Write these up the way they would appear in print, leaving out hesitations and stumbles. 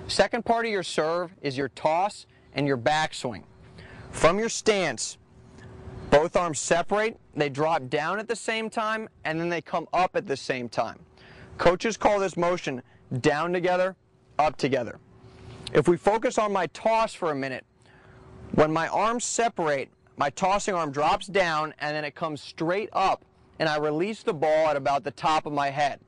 Second part of your serve is your toss and your backswing. From your stance, both arms separate, they drop down at the same time, and then they come up at the same time. Coaches call this motion down together, up together. If we focus on my toss for a minute, when my arms separate, my tossing arm drops down and then it comes straight up, and I release the ball at about the top of my head.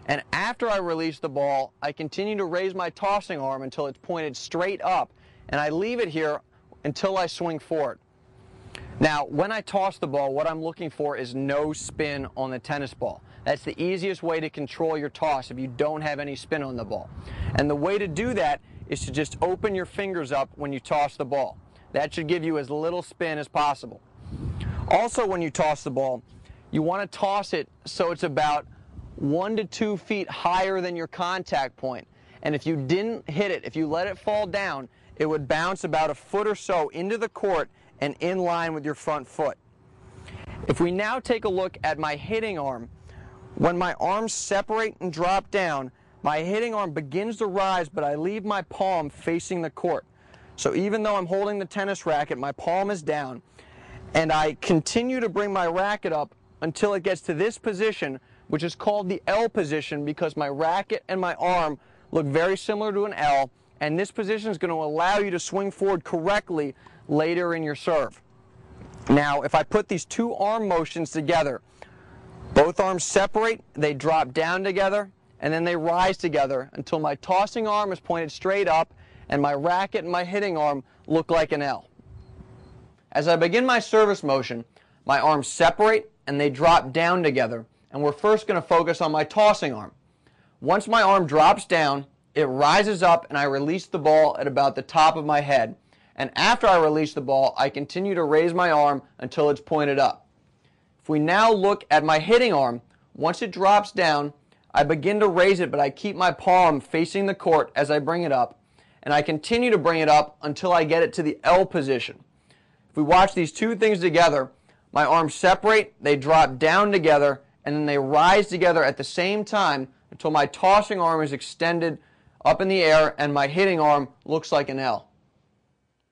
And after I release the ball, I continue to raise my tossing arm until it's pointed straight up, and I leave it here until I swing forward. Now, when I toss the ball, what I'm looking for is no spin on the tennis ball. That's the easiest way to control your toss if you don't have any spin on the ball. And the way to do that is to just open your fingers up when you toss the ball. That should give you as little spin as possible. Also, when you toss the ball, you want to toss it so it's about 1 to 2 feet higher than your contact point. And if you didn't hit it, if you let it fall down, it would bounce about a foot or so into the court and in line with your front foot. If we now take a look at my hitting arm, when my arms separate and drop down, my hitting arm begins to rise, but I leave my palm facing the court. So even though I'm holding the tennis racket, my palm is down, and I continue to bring my racket up until it gets to this position, which is called the L position because my racket and my arm look very similar to an L, and this position is going to allow you to swing forward correctly later in your serve. Now, if I put these two arm motions together, both arms separate, they drop down together, and then they rise together until my tossing arm is pointed straight up and my racket and my hitting arm look like an L. As I begin my service motion, my arms separate and they drop down together, and we're first going to focus on my tossing arm. Once my arm drops down, it rises up and I release the ball at about the top of my head. And after I release the ball, I continue to raise my arm until it's pointed up. If we now look at my hitting arm, once it drops down, I begin to raise it, but I keep my palm facing the court as I bring it up, and I continue to bring it up until I get it to the L position. If we watch these two things together, my arms separate, they drop down together, and then they rise together at the same time until my tossing arm is extended up in the air and my hitting arm looks like an L.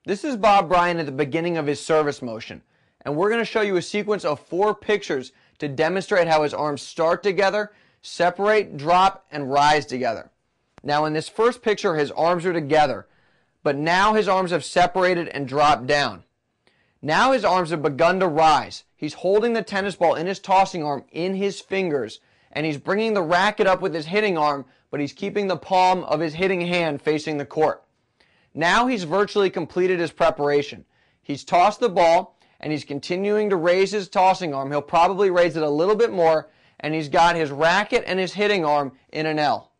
This is Bob Bryant at the beginning of his service motion, and we're going to show you a sequence of 4 pictures to demonstrate how his arms start together, separate, drop, and rise together. Now in this first picture, his arms are together, but now his arms have separated and dropped down. Now his arms have begun to rise. He's holding the tennis ball in his tossing arm in his fingers, and he's bringing the racket up with his hitting arm, but he's keeping the palm of his hitting hand facing the court. Now he's virtually completed his preparation. He's tossed the ball, and he's continuing to raise his tossing arm. He'll probably raise it a little bit more, and he's got his racket and his hitting arm in an L.